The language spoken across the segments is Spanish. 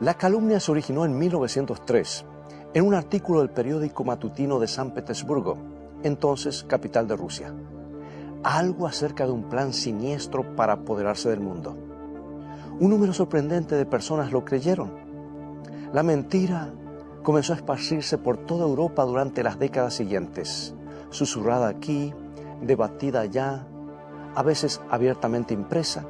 La calumnia se originó en 1903 en un artículo del periódico matutino de San Petersburgo, entonces capital de Rusia. Algo acerca de un plan siniestro para apoderarse del mundo. Un número sorprendente de personas lo creyeron. La mentira comenzó a esparcirse por toda Europa durante las décadas siguientes, susurrada aquí, debatida allá, a veces abiertamente impresa,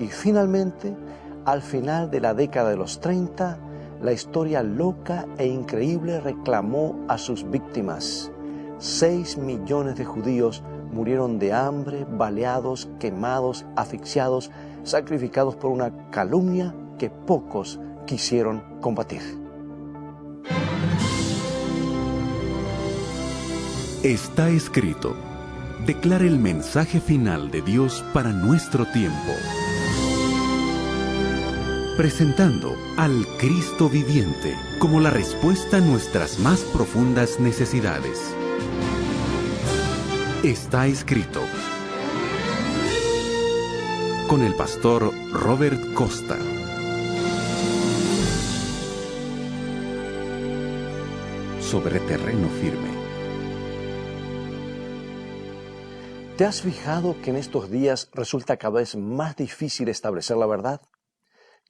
y finalmente, al final de la década de los 30, la historia loca e increíble reclamó a sus víctimas. 6 millones de judíos murieron de hambre, baleados, quemados, asfixiados, sacrificados por una calumnia que pocos quisieron combatir. Está escrito. Declara el mensaje final de Dios para nuestro tiempo. Presentando al Cristo viviente como la respuesta a nuestras más profundas necesidades. Está escrito. Con el pastor Robert Costa. Sobre terreno firme. ¿Te has fijado que en estos días resulta cada vez más difícil establecer la verdad?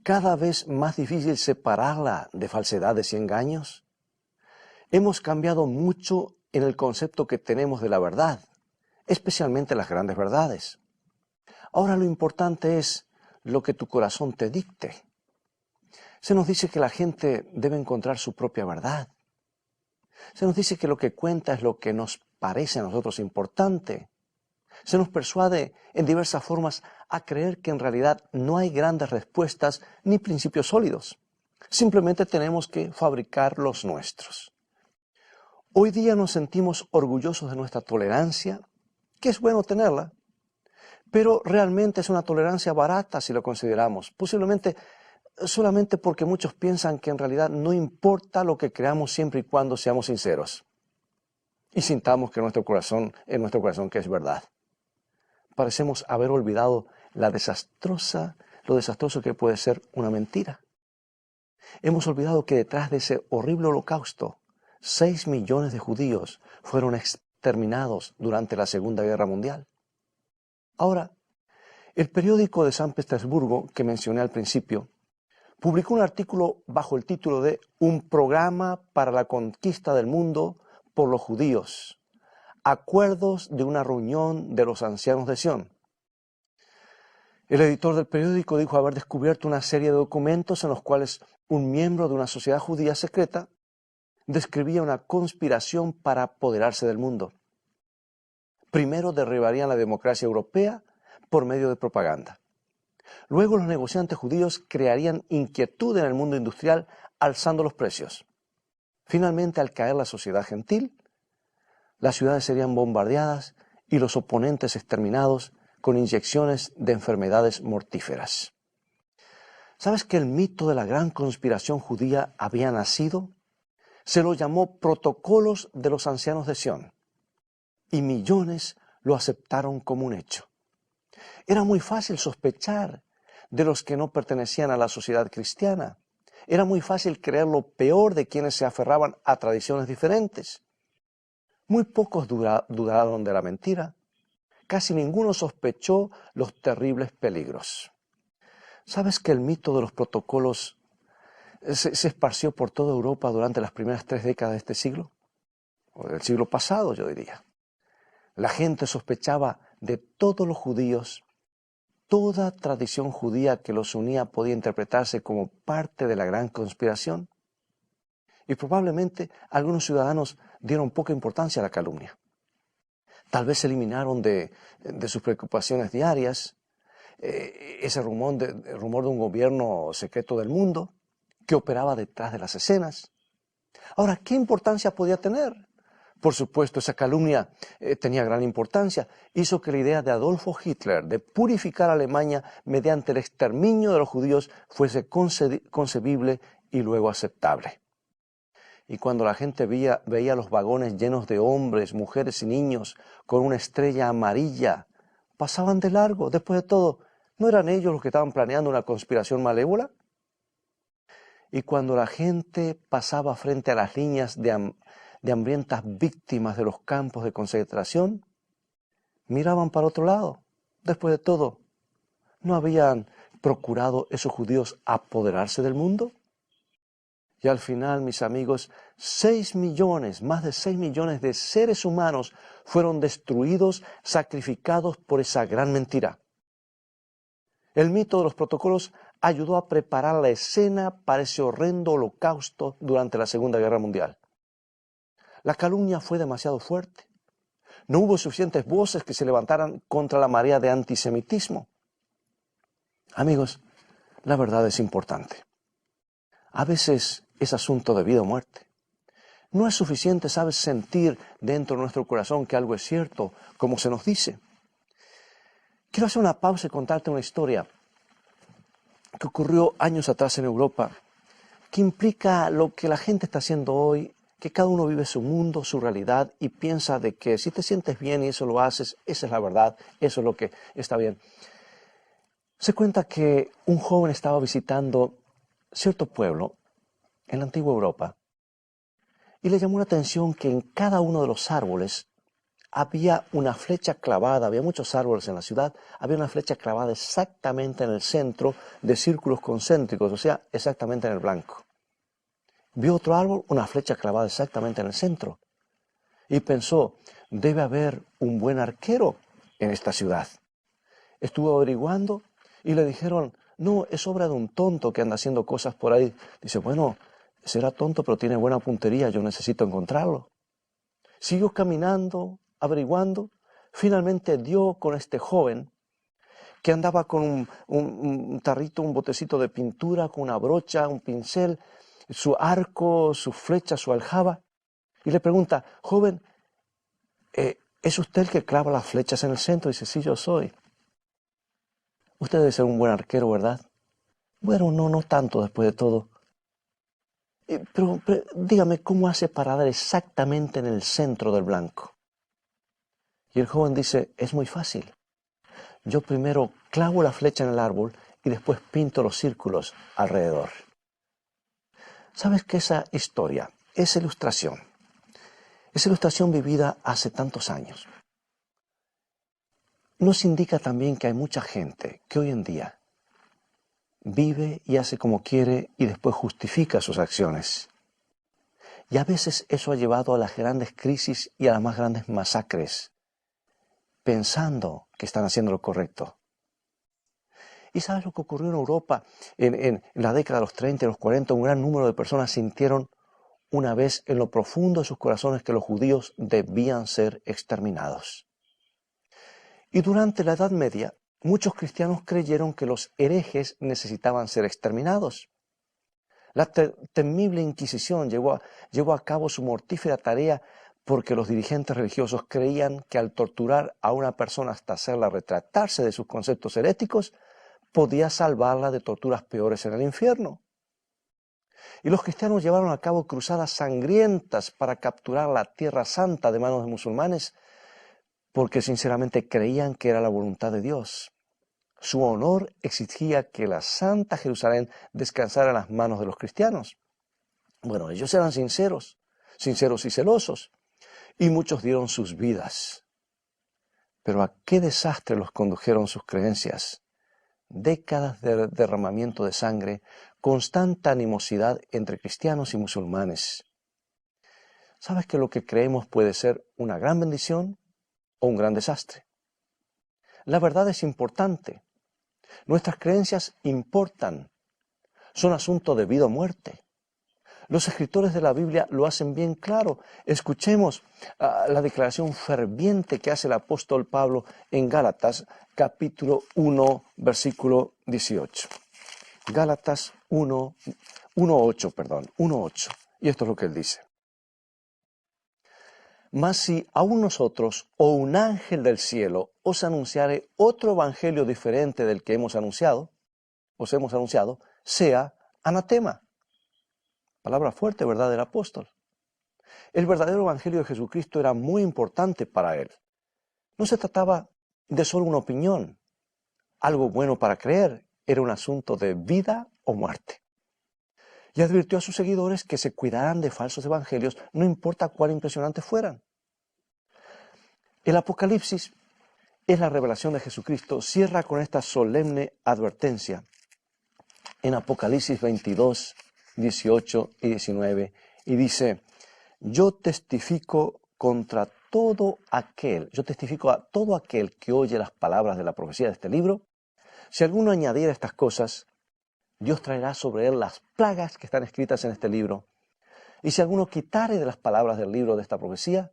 ¿Cada vez más difícil separarla de falsedades y engaños? Hemos cambiado mucho en el concepto que tenemos de la verdad, especialmente las grandes verdades. Ahora lo importante es lo que tu corazón te dicte. Se nos dice que la gente debe encontrar su propia verdad. Se nos dice que lo que cuenta es lo que nos parece a nosotros importante. Se nos persuade en diversas formas a creer que en realidad no hay grandes respuestas ni principios sólidos. Simplemente tenemos que fabricar los nuestros. Hoy día nos sentimos orgullosos de nuestra tolerancia, que es bueno tenerla, pero realmente es una tolerancia barata si lo consideramos, posiblemente solamente porque muchos piensan que en realidad no importa lo que creamos siempre y cuando seamos sinceros y sintamos que en nuestro corazón que es verdad. Parecemos haber olvidado lo desastroso que puede ser una mentira. Hemos olvidado que detrás de ese horrible holocausto, 6 millones de judíos fueron exterminados durante la Segunda Guerra Mundial. Ahora, el periódico de San Petersburgo, que mencioné al principio, publicó un artículo bajo el título de Un programa para la conquista del mundo por los judíos. Acuerdos de una reunión de los ancianos de Sión. El editor del periódico dijo haber descubierto una serie de documentos en los cuales un miembro de una sociedad judía secreta describía una conspiración para apoderarse del mundo. Primero derribarían la democracia europea por medio de propaganda. Luego los negociantes judíos crearían inquietud en el mundo industrial alzando los precios. Finalmente, al caer la sociedad gentil, las ciudades serían bombardeadas y los oponentes exterminados con inyecciones de enfermedades mortíferas. ¿Sabes que el mito de la gran conspiración judía había nacido? Se lo llamó Protocolos de los Ancianos de Sión, y millones lo aceptaron como un hecho. Era muy fácil sospechar de los que no pertenecían a la sociedad cristiana. Era muy fácil creer lo peor de quienes se aferraban a tradiciones diferentes. Muy pocos dudaron de la mentira. Casi ninguno sospechó los terribles peligros. ¿Sabes que el mito de los protocolos se esparció por toda Europa durante las primeras 3 décadas de este siglo? O del siglo pasado, yo diría. La gente sospechaba de todos los judíos. Toda tradición judía que los unía podía interpretarse como parte de la gran conspiración. Y probablemente algunos ciudadanos dieron poca importancia a la calumnia. Tal vez se eliminaron de sus preocupaciones diarias ese rumor de un gobierno secreto del mundo que operaba detrás de las escenas. Ahora, ¿qué importancia podía tener? Por supuesto, esa calumnia tenía gran importancia. Hizo que la idea de Adolfo Hitler de purificar a Alemania mediante el exterminio de los judíos fuese concebible y luego aceptable. Y cuando la gente veía los vagones llenos de hombres, mujeres y niños con una estrella amarilla, pasaban de largo. Después de todo, ¿no eran ellos los que estaban planeando una conspiración malévola? Y cuando la gente pasaba frente a las líneas de hambrientas víctimas de los campos de concentración, miraban para otro lado. Después de todo, ¿no habían procurado esos judíos apoderarse del mundo? Y al final, mis amigos, 6 millones, más de 6 millones de seres humanos fueron destruidos, sacrificados por esa gran mentira. El mito de los protocolos ayudó a preparar la escena para ese horrendo holocausto durante la Segunda Guerra Mundial. La calumnia fue demasiado fuerte. No hubo suficientes voces que se levantaran contra la marea de antisemitismo. Amigos, la verdad es importante. A veces es asunto de vida o muerte. No es suficiente, ¿sabes?, sentir dentro de nuestro corazón que algo es cierto, como se nos dice. Quiero hacer una pausa y contarte una historia que ocurrió años atrás en Europa, que implica lo que la gente está haciendo hoy, que cada uno vive su mundo, su realidad, y piensa de que si te sientes bien y eso lo haces, esa es la verdad, eso es lo que está bien. Se cuenta que un joven estaba visitando cierto pueblo en la antigua Europa y le llamó la atención que en cada uno de los árboles había una flecha clavada, había muchos árboles en la ciudad, había una flecha clavada exactamente en el centro de círculos concéntricos, o sea, exactamente en el blanco. Vio otro árbol, una flecha clavada exactamente en el centro, y pensó, debe haber un buen arquero en esta ciudad. Estuvo averiguando y le dijeron, no, es obra de un tonto que anda haciendo cosas por ahí. Dice, bueno, será tonto, pero tiene buena puntería, yo necesito encontrarlo. Siguió caminando, averiguando, finalmente dio con este joven que andaba con un tarrito, un botecito de pintura, con una brocha, un pincel, su arco, su flecha, su aljaba, y le pregunta, joven, ¿es usted el que clava las flechas en el centro? Y dice, sí, yo soy. Usted debe ser un buen arquero, ¿verdad? Bueno, no tanto después de todo. Pero dígame, ¿cómo hace para dar exactamente en el centro del blanco? Y el joven dice, es muy fácil. Yo primero clavo la flecha en el árbol y después pinto los círculos alrededor. ¿Sabes que esa historia, esa ilustración vivida hace tantos años, nos indica también que hay mucha gente que hoy en día vive y hace como quiere y después justifica sus acciones? Y a veces eso ha llevado a las grandes crisis y a las más grandes masacres, pensando que están haciendo lo correcto. ¿Y sabes lo que ocurrió en Europa en la década de los 30 y los 40? Un gran número de personas sintieron una vez en lo profundo de sus corazones que los judíos debían ser exterminados. Y durante la Edad Media, muchos cristianos creyeron que los herejes necesitaban ser exterminados. La temible Inquisición llevó a cabo su mortífera tarea porque los dirigentes religiosos creían que al torturar a una persona hasta hacerla retractarse de sus conceptos heréticos, podía salvarla de torturas peores en el infierno. Y los cristianos llevaron a cabo cruzadas sangrientas para capturar la Tierra Santa de manos de musulmanes, porque sinceramente creían que era la voluntad de Dios. Su honor exigía que la Santa Jerusalén descansara en las manos de los cristianos. Bueno, ellos eran sinceros y celosos, y muchos dieron sus vidas. Pero ¿a qué desastre los condujeron sus creencias? Décadas de derramamiento de sangre, constante animosidad entre cristianos y musulmanes. ¿Sabes que lo que creemos puede ser una gran bendición o un gran desastre? La verdad es importante. Nuestras creencias importan. Son asunto de vida o muerte. Los escritores de la Biblia lo hacen bien claro. Escuchemos la declaración ferviente que hace el apóstol Pablo en Gálatas, capítulo 1, versículo 18. Gálatas 1:8. Y esto es lo que él dice. Mas si aún nosotros o un ángel del cielo os anunciare otro evangelio diferente del que os hemos anunciado, sea anatema. Palabra fuerte, ¿verdad?, del apóstol. El verdadero evangelio de Jesucristo era muy importante para él. No se trataba de solo una opinión, algo bueno para creer, era un asunto de vida o muerte. Y advirtió a sus seguidores que se cuidaran de falsos evangelios, no importa cuán impresionantes fueran. El Apocalipsis es la revelación de Jesucristo. Cierra con esta solemne advertencia en Apocalipsis 22, 18 y 19. Y dice, yo testifico a todo aquel que oye las palabras de la profecía de este libro. Si alguno añadiera estas cosas, Dios traerá sobre él las plagas que están escritas en este libro. Y si alguno quitare de las palabras del libro de esta profecía,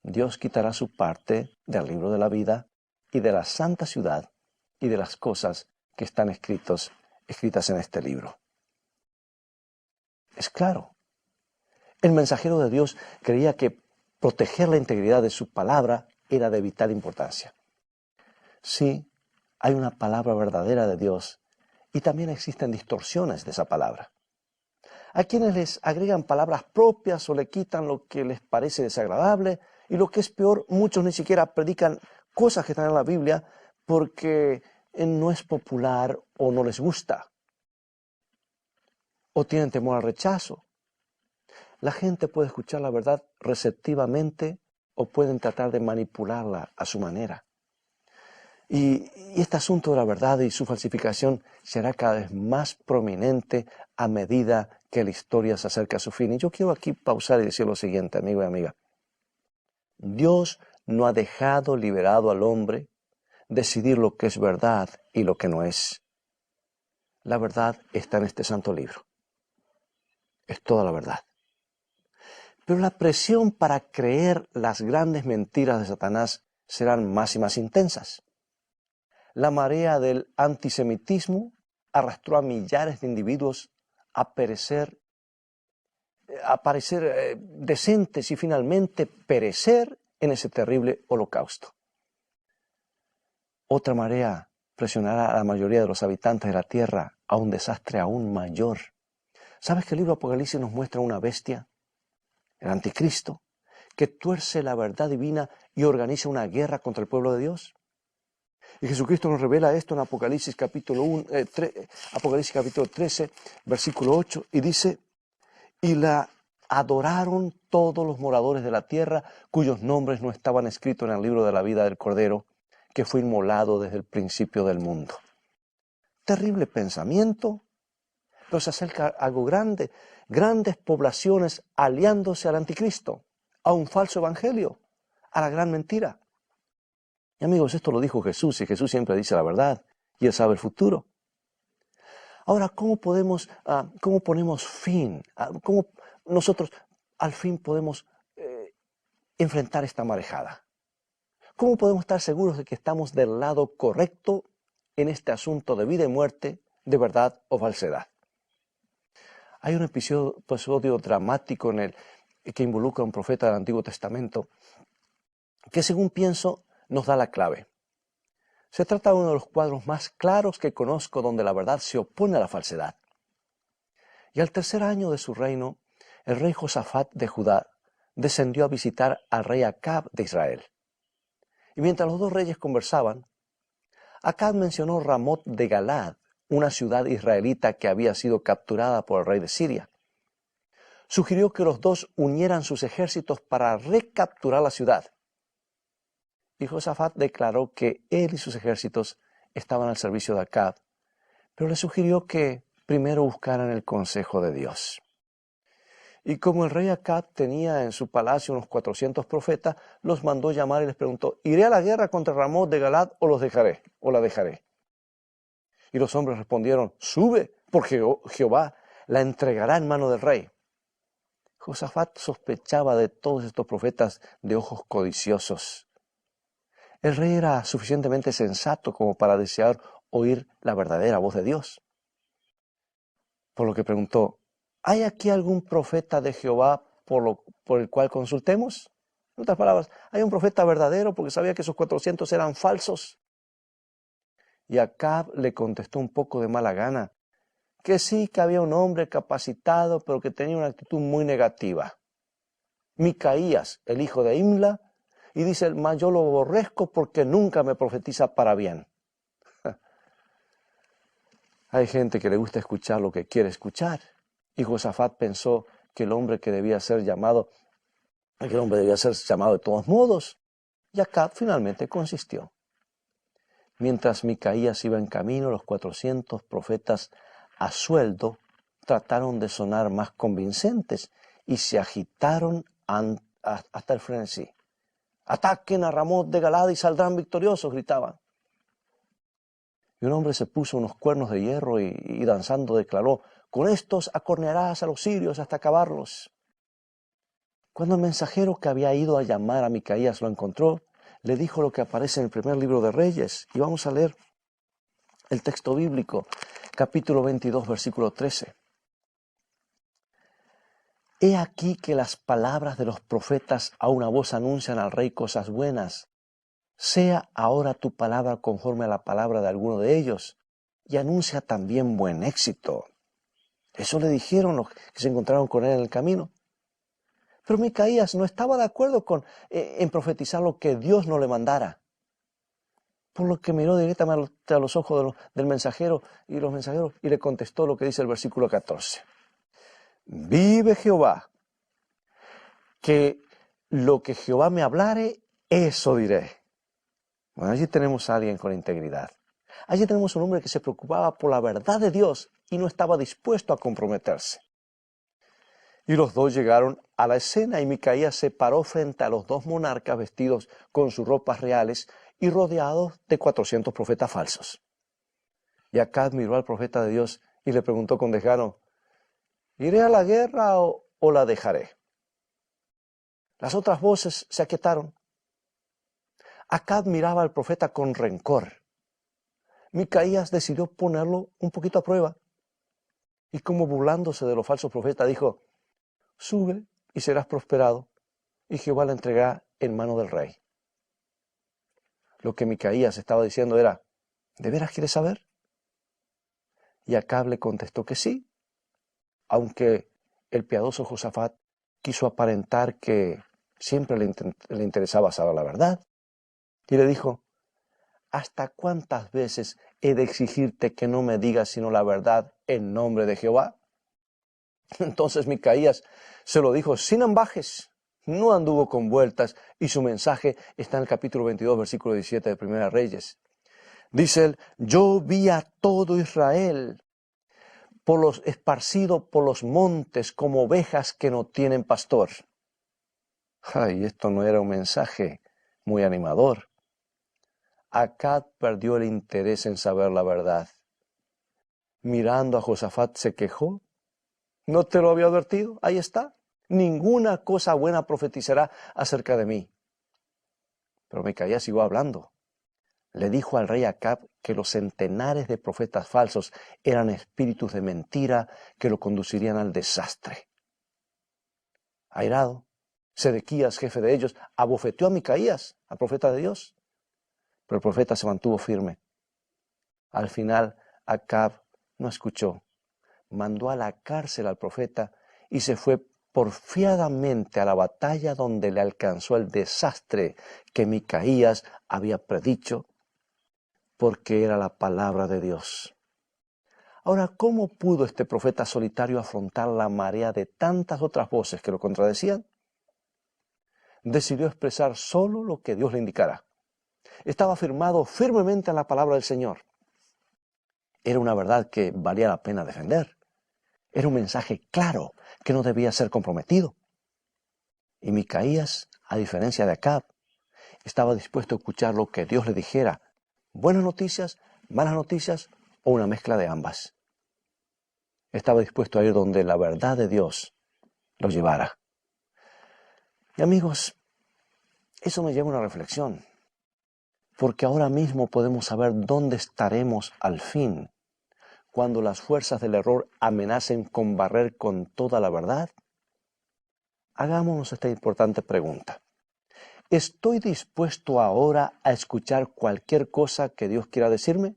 Dios quitará su parte del libro de la vida y de la santa ciudad y de las cosas que están escritas en este libro. Es claro. El mensajero de Dios creía que proteger la integridad de su palabra era de vital importancia. Sí, hay una palabra verdadera de Dios y también existen distorsiones de esa palabra. A quienes les agregan palabras propias o le quitan lo que les parece desagradable, y lo que es peor, muchos ni siquiera predican cosas que están en la Biblia porque no es popular o no les gusta, o tienen temor al rechazo. La gente puede escuchar la verdad receptivamente o pueden tratar de manipularla a su manera. Y este asunto de la verdad y su falsificación será cada vez más prominente a medida que la historia se acerca a su fin. Y yo quiero aquí pausar y decir lo siguiente, amigo y amiga. Dios no ha dejado liberado al hombre decidir lo que es verdad y lo que no es. La verdad está en este santo libro. Es toda la verdad. Pero la presión para creer las grandes mentiras de Satanás serán más y más intensas. La marea del antisemitismo arrastró a millares de individuos a parecer decentes y finalmente perecer en ese terrible holocausto. Otra marea presionará a la mayoría de los habitantes de la tierra a un desastre aún mayor. ¿Sabes que el libro Apocalipsis nos muestra una bestia, el anticristo, que tuerce la verdad divina y organiza una guerra contra el pueblo de Dios? Y Jesucristo nos revela esto en Apocalipsis capítulo 13, versículo 8, y dice, y la adoraron todos los moradores de la tierra, cuyos nombres no estaban escritos en el libro de la vida del Cordero, que fue inmolado desde el principio del mundo. Terrible pensamiento, pero se acerca a algo grande, grandes poblaciones aliándose al anticristo, a un falso evangelio, a la gran mentira. Y amigos, esto lo dijo Jesús, y Jesús siempre dice la verdad, y Él sabe el futuro. Ahora, ¿cómo ponemos fin? ¿Cómo nosotros al fin podemos enfrentar esta marejada? ¿Cómo podemos estar seguros de que estamos del lado correcto en este asunto de vida y muerte, de verdad o falsedad? Hay un episodio dramático que involucra a un profeta del Antiguo Testamento que, según pienso, nos da la clave. Se trata de uno de los cuadros más claros que conozco donde la verdad se opone a la falsedad. Y al tercer año de su reino, el rey Josafat de Judá descendió a visitar al rey Acab de Israel. Y mientras los dos reyes conversaban, Acab mencionó Ramot de Galad, una ciudad israelita que había sido capturada por el rey de Siria. Sugirió que los dos unieran sus ejércitos para recapturar la ciudad. Y Josafat declaró que él y sus ejércitos estaban al servicio de Acab, pero le sugirió que primero buscaran el consejo de Dios. Y como el rey Acab tenía en su palacio unos 400 profetas, los mandó llamar y les preguntó, ¿iré a la guerra contra Ramot de Galad o la dejaré? Y los hombres respondieron, sube, porque Jehová la entregará en mano del rey. Josafat sospechaba de todos estos profetas de ojos codiciosos. El rey era suficientemente sensato como para desear oír la verdadera voz de Dios. Por lo que preguntó, ¿hay aquí algún profeta de Jehová por el cual consultemos? En otras palabras, ¿hay un profeta verdadero? Porque sabía que esos 400 eran falsos. Y Acab le contestó un poco de mala gana, que sí, que había un hombre capacitado, pero que tenía una actitud muy negativa. Micaías, el hijo de Imla, y dice, mas yo lo aborrezco porque nunca me profetiza para bien. Hay gente que le gusta escuchar lo que quiere escuchar Y Josafat pensó que el hombre debía ser llamado de todos modos. Y Acab finalmente consistió. Mientras Micaías iba en camino, los 400 profetas a sueldo trataron de sonar más convincentes y se agitaron hasta el frenesí. «Ataquen a Ramot de Galad y saldrán victoriosos», gritaban. Y un hombre se puso unos cuernos de hierro y danzando declaró: «Con estos acornearás a los sirios hasta acabarlos». Cuando el mensajero que había ido a llamar a Micaías lo encontró, le dijo lo que aparece en el primer libro de Reyes. Y vamos a leer el texto bíblico, capítulo 22, versículo 13. «He aquí que las palabras de los profetas a una voz anuncian al rey cosas buenas. Sea ahora tu palabra conforme a la palabra de alguno de ellos, y anuncia también buen éxito». Eso le dijeron los que se encontraron con él en el camino. Pero Micaías no estaba de acuerdo en profetizar lo que Dios no le mandara. Por lo que miró directamente a los ojos del mensajero y los mensajeros y le contestó lo que dice el versículo 14. «Vive Jehová, que lo que Jehová me hablare, eso diré». Bueno, allí tenemos a alguien con integridad. Allí tenemos un hombre que se preocupaba por la verdad de Dios y no estaba dispuesto a comprometerse. Y los dos llegaron a la escena y Micaías se paró frente a los dos monarcas vestidos con sus ropas reales y rodeados de 400 profetas falsos. Y Acab miró al profeta de Dios y le preguntó con desgano: ¿iré a la guerra o la dejaré? Las otras voces se aquietaron. Acab miraba al profeta con rencor. Micaías decidió ponerlo un poquito a prueba. Y como burlándose de los falsos profetas, dijo: «Sube y serás prosperado, y Jehová la entregará en mano del rey». Lo que Micaías estaba diciendo era: ¿de veras quieres saber? Y Acab le contestó que sí, aunque el piadoso Josafat quiso aparentar que siempre le interesaba saber la verdad. Y le dijo: ¿hasta cuántas veces he de exigirte que no me digas sino la verdad en nombre de Jehová? Entonces Micaías se lo dijo sin ambajes, no anduvo con vueltas, y su mensaje está en el capítulo 22, versículo 17 de Primera Reyes. Dice él: «Yo vi a todo Israel esparcido por los montes como ovejas que no tienen pastor». Ay, esto no era un mensaje muy animador. Acab perdió el interés en saber la verdad. Mirando a Josafat se quejó: «¿No te lo había advertido? Ahí está. Ninguna cosa buena profetizará acerca de mí». Pero Micaías siguió hablando. Le dijo al rey Acab que los centenares de profetas falsos eran espíritus de mentira que lo conducirían al desastre. Airado, Sedequías, jefe de ellos, abofeteó a Micaías, al profeta de Dios. Pero el profeta se mantuvo firme. Al final, Acab no escuchó. Mandó a la cárcel al profeta y se fue porfiadamente a la batalla donde le alcanzó el desastre que Micaías había predicho, porque era la palabra de Dios. Ahora, ¿cómo pudo este profeta solitario afrontar la marea de tantas otras voces que lo contradecían? Decidió expresar solo lo que Dios le indicara. Estaba firmado firmemente en la palabra del Señor. Era una verdad que valía la pena defender. Era un mensaje claro que no debía ser comprometido. Y Micaías, a diferencia de Acab, estaba dispuesto a escuchar lo que Dios le dijera: buenas noticias, malas noticias o una mezcla de ambas. Estaba dispuesto a ir donde la verdad de Dios lo llevara. Y amigos, eso me lleva a una reflexión, porque ahora mismo podemos saber dónde estaremos al fin, cuando las fuerzas del error amenacen con barrer con toda la verdad. Hagámonos esta importante pregunta: ¿estoy dispuesto ahora a escuchar cualquier cosa que Dios quiera decirme?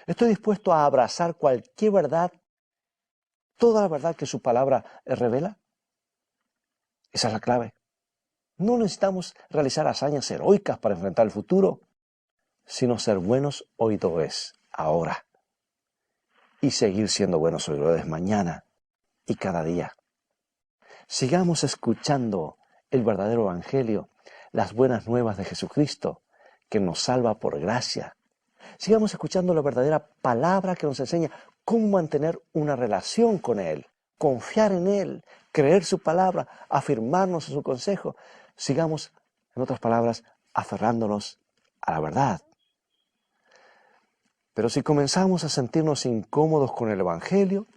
¿Estoy dispuesto a abrazar cualquier verdad, toda la verdad que su palabra revela? Esa es la clave. No necesitamos realizar hazañas heroicas para enfrentar el futuro, sino ser buenos oidores ahora. y seguir siendo buenos oidores mañana y cada día. Sigamos escuchando el verdadero evangelio, las buenas nuevas de Jesucristo, que nos salva por gracia. Sigamos escuchando la verdadera palabra que nos enseña cómo mantener una relación con Él, confiar en Él, creer su palabra, afirmarnos en su consejo. Sigamos, en otras palabras, aferrándonos a la verdad. Pero si comenzamos a sentirnos incómodos con el evangelio,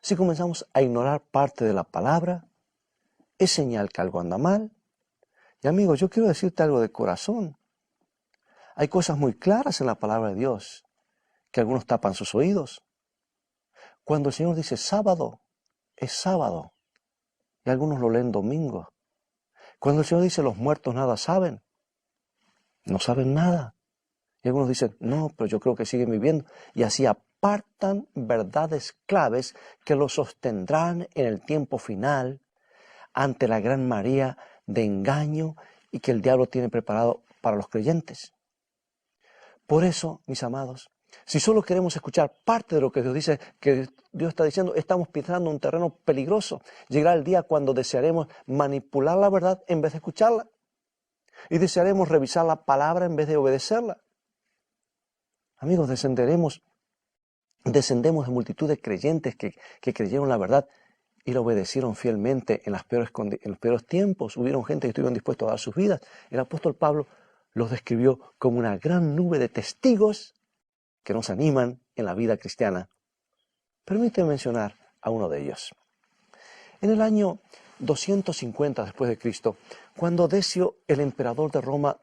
si comenzamos a ignorar parte de la palabra, es señal que algo anda mal. Y amigos, yo quiero decirte algo de corazón. Hay cosas muy claras en la palabra de Dios, que algunos tapan sus oídos. Cuando el Señor dice sábado, es sábado, y algunos lo leen domingo. Cuando el Señor dice los muertos nada saben, no saben nada. Y algunos dicen, no, pero yo creo que siguen viviendo. Y así apartan verdades claves que los sostendrán en el tiempo final ante la gran marea de engaño y que el diablo tiene preparado para los creyentes. Por eso, mis amados, si solo queremos escuchar parte de lo que Dios dice, que Dios está diciendo, estamos pisando un terreno peligroso. Llegará el día cuando desearemos manipular la verdad en vez de escucharla. Y desearemos revisar la palabra en vez de obedecerla. Amigos, descendemos de multitud de creyentes que creyeron la verdad y la obedecieron fielmente en los peores tiempos. Hubieron gente que estuvieron dispuestos a dar sus vidas. El apóstol Pablo los describió como una gran nube de testigos que nos animan en la vida cristiana. Permíteme mencionar a uno de ellos. En el año 250 después de Cristo, cuando Decio, el emperador de Roma,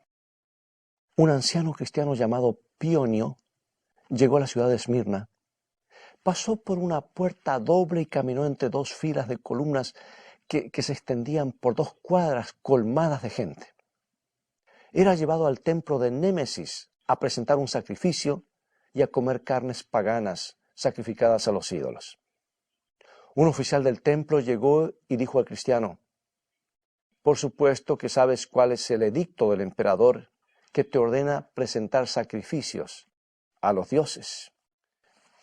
un anciano cristiano llamado Pionio, llegó a la ciudad de Esmirna, pasó por una puerta doble y caminó entre dos filas de columnas que se extendían por 2 cuadras colmadas de gente. Era llevado al templo de Némesis a presentar un sacrificio y a comer carnes paganas sacrificadas a los ídolos. Un oficial del templo llegó y dijo al cristiano, por supuesto que sabes cuál es el edicto del emperador que te ordena presentar sacrificios a los dioses.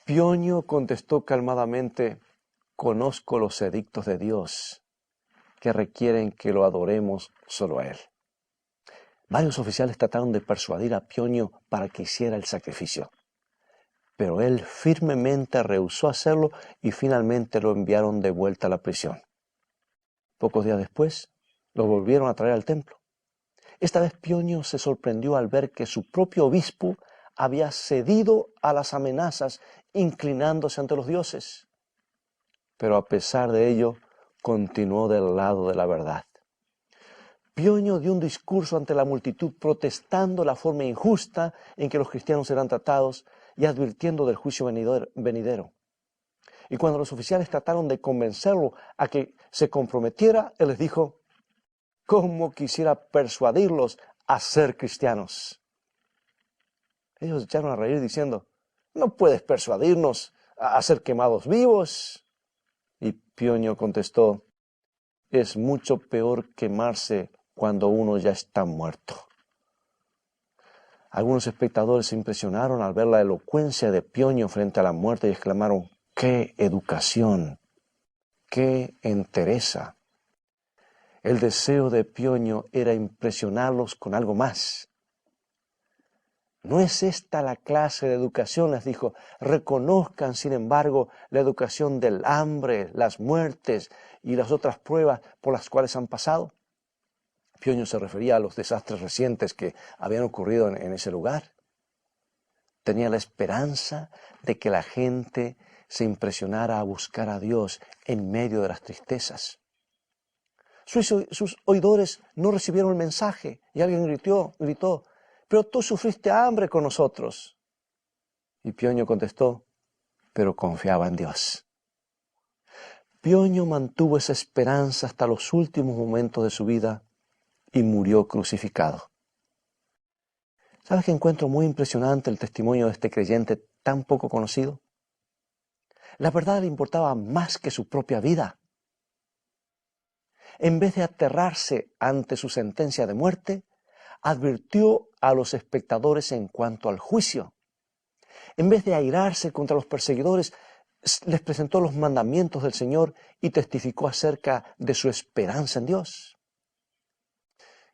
Pionio contestó calmadamente, conozco los edictos de Dios que requieren que lo adoremos solo a Él. Varios oficiales trataron de persuadir a Pionio para que hiciera el sacrificio, pero él firmemente rehusó hacerlo y finalmente lo enviaron de vuelta a la prisión. Pocos días después, lo volvieron a traer al templo. Esta vez Pionio se sorprendió al ver que su propio obispo había cedido a las amenazas, inclinándose ante los dioses. Pero a pesar de ello, continuó del lado de la verdad. Pionio dio un discurso ante la multitud protestando la forma injusta en que los cristianos eran tratados y advirtiendo del juicio venidero. Y cuando los oficiales trataron de convencerlo a que se comprometiera, él les dijo, ¿cómo quisiera persuadirlos a ser cristianos? Ellos echaron a reír diciendo, no puedes persuadirnos a ser quemados vivos. Y Pionio contestó, es mucho peor quemarse cuando uno ya está muerto. Algunos espectadores se impresionaron al ver la elocuencia de Pionio frente a la muerte y exclamaron, ¡qué educación! ¡Qué entereza! El deseo de Pionio era impresionarlos con algo más. No es esta la clase de educación, les dijo. Reconozcan, sin embargo, la educación del hambre, las muertes y las otras pruebas por las cuales han pasado. Pionio se refería a los desastres recientes que habían ocurrido en ese lugar. Tenía la esperanza de que la gente se impresionara a buscar a Dios en medio de las tristezas. Sus oidores no recibieron el mensaje y alguien gritó, pero tú sufriste hambre con nosotros. Y Pionio contestó, pero confiaba en Dios. Pionio mantuvo esa esperanza hasta los últimos momentos de su vida y murió crucificado. ¿Sabes que encuentro muy impresionante el testimonio de este creyente tan poco conocido? La verdad le importaba más que su propia vida. En vez de aterrarse ante su sentencia de muerte, advirtió a los espectadores en cuanto al juicio. En vez de airarse contra los perseguidores, les presentó los mandamientos del Señor y testificó acerca de su esperanza en Dios.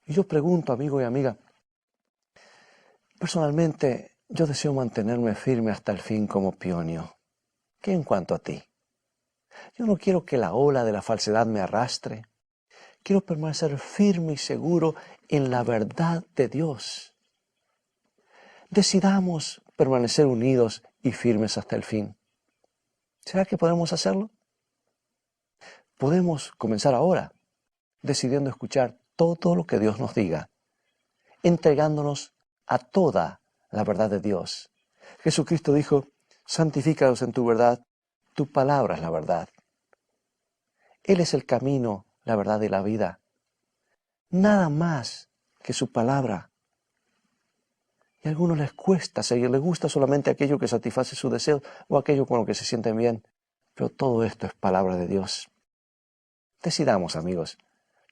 Y yo pregunto, amigo y amiga, personalmente yo deseo mantenerme firme hasta el fin como Pionio. ¿Qué en cuanto a ti? Yo no quiero que la ola de la falsedad me arrastre. Quiero permanecer firme y seguro en la verdad de Dios. Decidamos permanecer unidos y firmes hasta el fin. ¿Será que podemos hacerlo? Podemos comenzar ahora, decidiendo escuchar todo lo que Dios nos diga, entregándonos a toda la verdad de Dios. Jesucristo dijo, santifícalos en tu verdad, tu palabra es la verdad. Él es el camino, la verdad y la vida. Nada más que su palabra. Y a algunos les cuesta seguir, les gusta solamente aquello que satisface su deseo o aquello con lo que se sienten bien. Pero todo esto es palabra de Dios. Decidamos, amigos,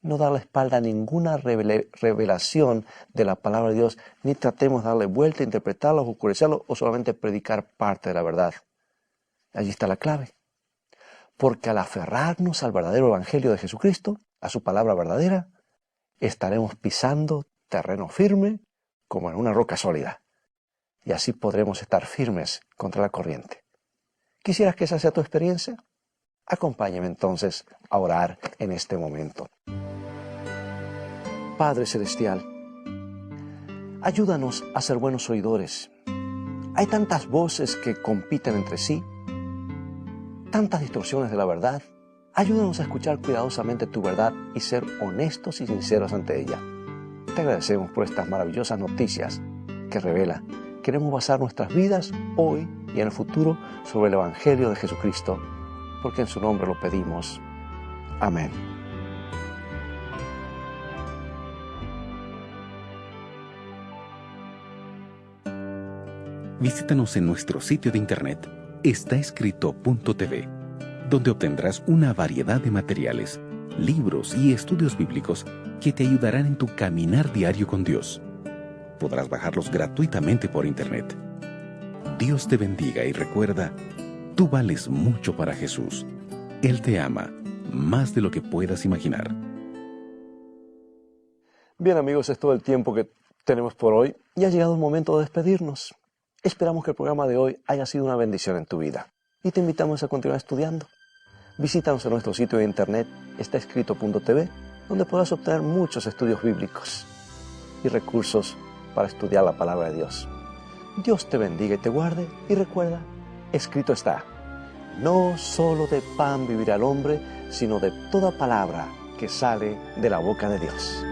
no dar la espalda a ninguna revelación de la palabra de Dios, ni tratemos de darle vuelta, interpretarlo, oscurecerlo o solamente predicar parte de la verdad. Allí está la clave. Porque al aferrarnos al verdadero evangelio de Jesucristo, a su palabra verdadera, estaremos pisando terreno firme como en una roca sólida. Y así podremos estar firmes contra la corriente. ¿Quisieras que esa sea tu experiencia? Acompáñame entonces a orar en este momento. Padre Celestial, ayúdanos a ser buenos oidores. Hay tantas voces que compiten entre sí, tantas distorsiones de la verdad. Ayúdanos a escuchar cuidadosamente tu verdad y ser honestos y sinceros ante ella. Te agradecemos por estas maravillosas noticias que revela. Queremos basar nuestras vidas hoy y en el futuro sobre el Evangelio de Jesucristo, porque en su nombre lo pedimos. Amén. Visítanos en nuestro sitio de internet estaescrito.tv, donde obtendrás una variedad de materiales, libros y estudios bíblicos que te ayudarán en tu caminar diario con Dios. Podrás bajarlos gratuitamente por internet. Dios te bendiga y recuerda, tú vales mucho para Jesús. Él te ama más de lo que puedas imaginar. Bien, amigos, es todo el tiempo que tenemos por hoy y ha llegado el momento de despedirnos. Esperamos que el programa de hoy haya sido una bendición en tu vida y te invitamos a continuar estudiando. Visítanos en nuestro sitio de internet estaescrito.tv, donde podrás obtener muchos estudios bíblicos y recursos para estudiar la palabra de Dios. Dios te bendiga y te guarde, y recuerda, escrito está, no solo de pan vivirá el hombre, sino de toda palabra que sale de la boca de Dios.